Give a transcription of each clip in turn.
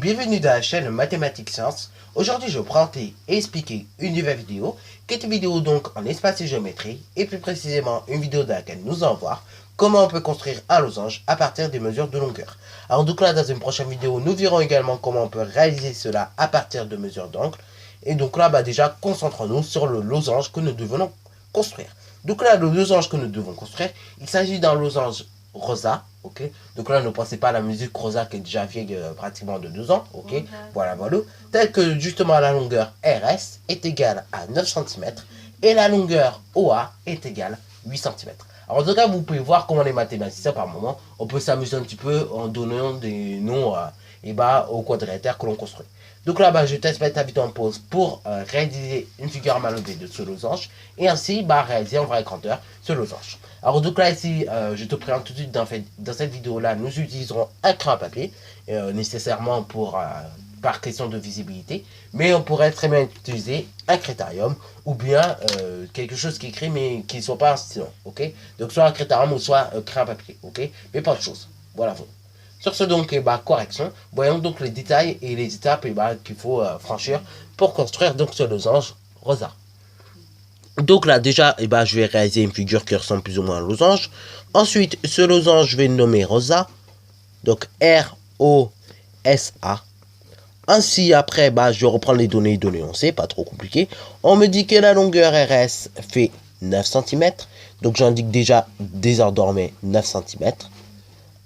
bienvenue dans la chaîne Mathématiques Sciences. Aujourd'hui, je vais présenter et expliquer une nouvelle vidéo, qui est une vidéo donc en espace et géométrie, et plus précisément une vidéo dans laquelle nous allons voir comment on peut construire un losange à partir des mesures de longueur. Alors donc là, dans une prochaine vidéo, nous verrons également comment on peut réaliser cela à partir de mesures d'angle. Et donc là, déjà, concentrons-nous sur le losange que nous devons construire. Donc là, le losange que nous devons construire, il s'agit d'un losange rosa, ok. Donc là, ne pensez pas à la musique rosa qui est déjà vieille pratiquement de 2 ans, ok. Voilà. Tel que justement la longueur RS est égale à 9 cm et la longueur OA est égale à 8 cm. Alors en tout cas, vous pouvez voir comment les mathématiciens par moment, on peut s'amuser un petit peu en donnant des noms aux quadrilatères que l'on construit. Donc là, je teste mettre la vidéo en pause pour réaliser une figure mal levée de ce losange et ainsi réaliser en vraie grandeur ce losange. Alors donc là ici, je te présente tout de suite dans cette vidéo là, nous utiliserons un crayon à papier, nécessairement par question de visibilité, mais on pourrait très bien utiliser un critérium ou bien quelque chose qui est écrit mais qui ne soit pas un stylo, ok. Donc soit un critérium ou soit crayon à papier, ok, mais pas de choses. Voilà. Sur ce donc, correction, voyons donc les détails et les étapes qu'il faut franchir pour construire donc ce losange rosa. Donc là déjà, je vais réaliser une figure qui ressemble plus ou moins à un losange. Ensuite, ce losange, je vais le nommer rosa. Donc R-O-S-A. Ainsi, après, je vais reprendre les données on sait, pas trop compliqué. On me dit que la longueur RS fait 9 cm. Donc j'indique déjà désormais 9 cm.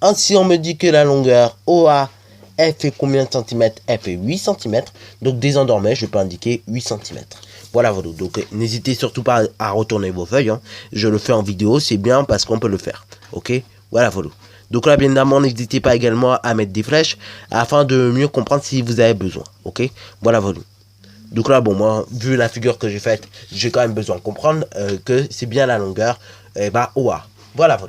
Ainsi, on me dit que la longueur OA, elle fait combien de centimètres? Elle fait 8 cm. Donc désormais, je peux indiquer 8 cm. Voilà. Donc n'hésitez surtout pas à retourner vos feuilles. Je le fais en vidéo, c'est bien parce qu'on peut le faire. Ok. Voilà. Donc là, bien évidemment, n'hésitez pas également à mettre des flèches afin de mieux comprendre si vous avez besoin. Ok. Voilà. Donc là, moi, vu la figure que j'ai faite, j'ai quand même besoin de comprendre que c'est bien la longueur OA. Voilà.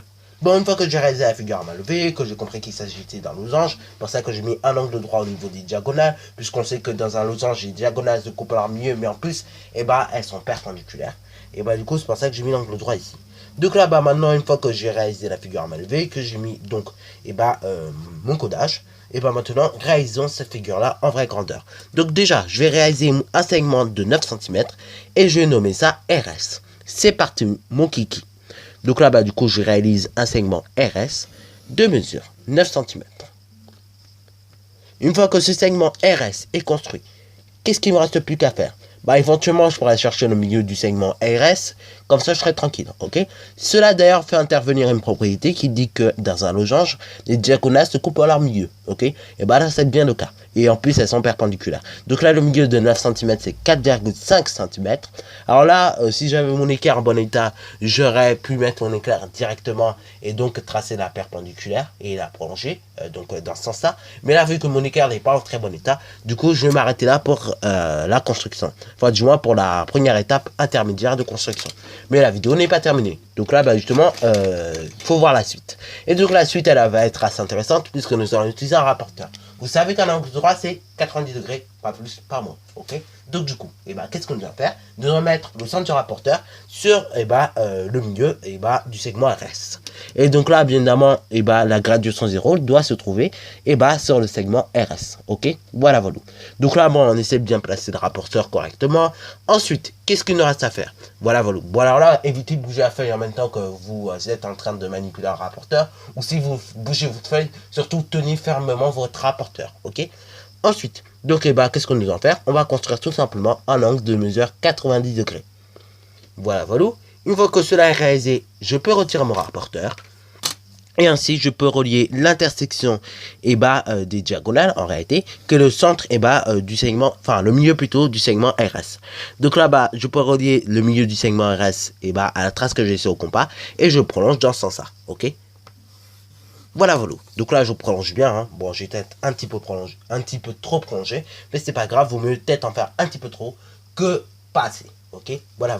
Bon, une fois que j'ai réalisé la figure à main levée, que j'ai compris qu'il s'agissait d'un losange, c'est pour ça que j'ai mis un angle droit au niveau des diagonales, puisqu'on sait que dans un losange, les diagonales se coupent leur milieu, mais en plus, elles sont perpendiculaires. Et du coup, c'est pour ça que j'ai mis l'angle droit ici. Donc là, maintenant, une fois que j'ai réalisé la figure à main levée, que j'ai mis donc, mon codage, maintenant, réalisons cette figure-là en vraie grandeur. Donc déjà, je vais réaliser un segment de 9 cm et je vais nommer ça RS. C'est parti, mon kiki. Donc là, du coup, je réalise un segment RS de mesure 9 cm. Une fois que ce segment RS est construit, qu'est-ce qu'il ne me reste plus qu'à faire? Éventuellement, je pourrais chercher le milieu du segment RS, comme ça je serai tranquille, ok. Cela d'ailleurs fait intervenir une propriété qui dit que dans un losange, les diagonales se coupent à leur milieu, ok. Et là, c'est bien le cas. Et en plus, elles sont perpendiculaires. Donc là, le milieu de 9 cm, c'est 4,5 cm. Alors là, si j'avais mon équerre en bon état, j'aurais pu mettre mon équerre directement et donc tracer la perpendiculaire et la prolonger, dans ce sens-là. Mais là, vu que mon équerre n'est pas en très bon état, du coup, je vais m'arrêter là pour la construction. Enfin, du moins pour la première étape intermédiaire de construction. Mais la vidéo n'est pas terminée. Donc là, justement, il faut voir la suite. Et donc la suite, elle va être assez intéressante puisque nous allons utiliser un rapporteur. Vous savez qu'un angle droit, c'est 90 degrés, pas plus, pas moins, ok. Donc du coup, qu'est-ce qu'on doit faire? Nous allons mettre le centre du rapporteur sur le milieu du segment RS. Et donc là, bien évidemment, la graduation 0 doit se trouver sur le segment RS, ok. Voilà. Donc là, on essaie de bien placer le rapporteur correctement. Ensuite, qu'est-ce qu'il nous reste à faire? Voilà. Bon, alors là, évitez de bouger la feuille en même temps que vous êtes en train de manipuler un rapporteur. Ou si vous bougez votre feuille, surtout tenez fermement votre rapporteur, ok. Ensuite, donc qu'est-ce qu'on nous en faire? On va construire tout simplement un angle de mesure 90 degrés. Voilà. Une fois que cela est réalisé, je peux retirer mon rapporteur. Et ainsi, je peux relier l'intersection des diagonales, en réalité, que le centre du segment, enfin le milieu plutôt du segment RS. Donc là, je peux relier le milieu du segment RS à la trace que j'ai sur au compas et je prolonge dans ce sens-là, ok. Voilà. Donc là, je prolonge bien. Bon, j'ai peut-être un petit peu trop prolongé, mais c'est pas grave, vaut mieux peut-être en faire un petit peu trop que pas assez, ok. Voilà.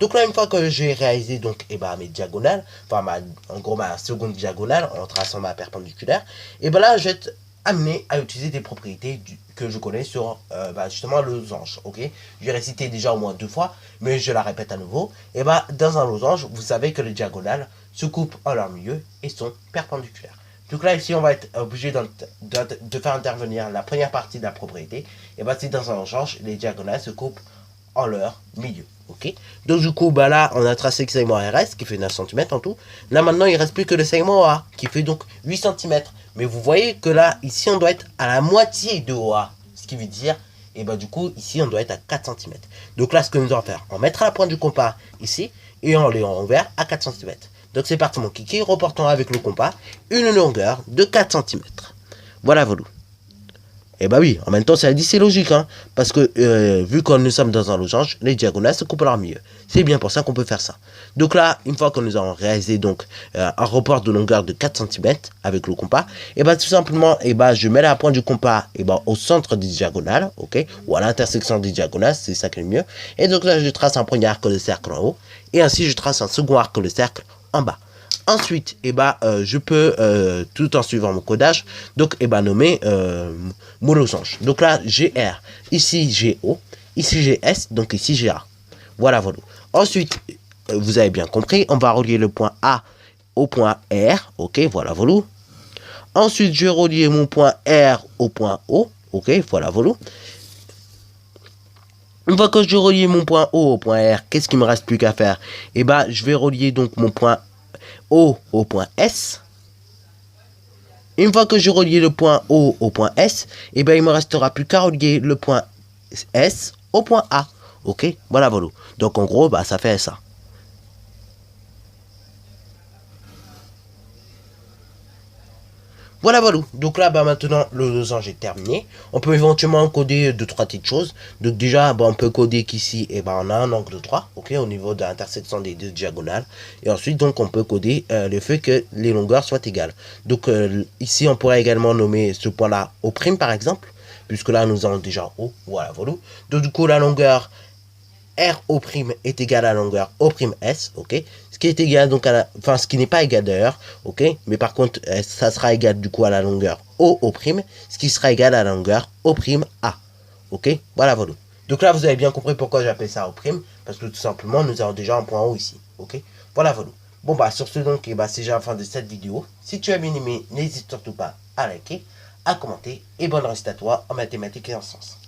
Donc là, une fois que j'ai réalisé donc mes diagonales, en gros ma seconde diagonale en traçant ma perpendiculaire, là, je vais être amené à utiliser des propriétés que je connais sur justement le losange, ok. J'ai récité déjà au moins 2 fois, mais je la répète à nouveau. Dans un losange, vous savez que les diagonales se coupent en leur milieu et sont perpendiculaires. Donc là, ici, on va être obligé de faire intervenir la première partie de la propriété. Et bah, si dans un losange, les diagonales se coupent en leur milieu. Ok. Donc du coup, bah là, on a tracé le segment RS qui fait 9 cm en tout. Là, maintenant, il ne reste plus que le segment OA qui fait donc 8 cm. Mais vous voyez que là, ici, on doit être à la moitié de OA. Ce qui veut dire, et bah du coup, ici, on doit être à 4 cm. Donc là, ce que nous allons faire, on mettra la pointe du compas ici et on les envers à 4 cm. Donc c'est parti mon kiki, reportons avec le compas une longueur de 4 cm. Voilà Volou. Et bah oui, en même temps, ça dit c'est logique, hein, parce que vu que nous sommes dans un losange, les diagonales se coupent à leur milieu. C'est bien pour ça qu'on peut faire ça. Donc là, une fois que nous avons réalisé donc un report de longueur de 4 cm avec le compas, et bah tout simplement, et bah je mets la pointe du compas et bah au centre des diagonales, ok, ou à l'intersection des diagonales, c'est ça qui est le mieux. Et donc là, je trace un premier arc de cercle en haut, et ainsi je trace un second arc de cercle en bas. Ensuite, je peux, tout en suivant mon codage, donc nommer mon losange. Donc là, j'ai R, ici j'ai O, ici j'ai S, donc ici j'ai A. Voilà, voilà. Ensuite, vous avez bien compris, on va relier le point A au point R, ok, voilà, voilà. Ensuite, je vais relier mon point R au point O, ok, voilà, voilà. Une fois que je relie mon point O au point R, qu'est-ce qu'il me reste plus qu'à faire? Je vais relier donc mon point O au point S. Une fois que je relie le point O au point S, il me restera plus qu'à relier le point S au point A. Ok, voilà, voilà. Donc en gros, ça fait ça. Voilà, voilà. Donc là, maintenant, le losange est terminé. On peut éventuellement coder 2-3 petites choses. Donc déjà, on peut coder qu'ici, on a un angle droit, ok, au niveau de l'intersection des deux diagonales. Et ensuite, donc, on peut coder le fait que les longueurs soient égales. Donc ici, on pourrait également nommer ce point-là O', par exemple, puisque là, nous avons déjà O. Voilà, voilà. Donc du coup, la longueur RO' est égal à la longueur O'S, ok, ce qui est égal donc à ce qui n'est pas égal d'ailleurs, ok, mais par contre ça sera égal du coup à la longueur O'O', ce qui sera égal à la longueur O'A, ok, voilà, voilà. Donc là vous avez bien compris pourquoi j'appelle ça O', parce que tout simplement nous avons déjà un point O ici, ok, voilà, voilà. Bon sur ce donc, c'est déjà la fin de cette vidéo. Si tu as bien aimé, n'hésite surtout pas à liker, à commenter, et bonne reste à toi en mathématiques et en sciences.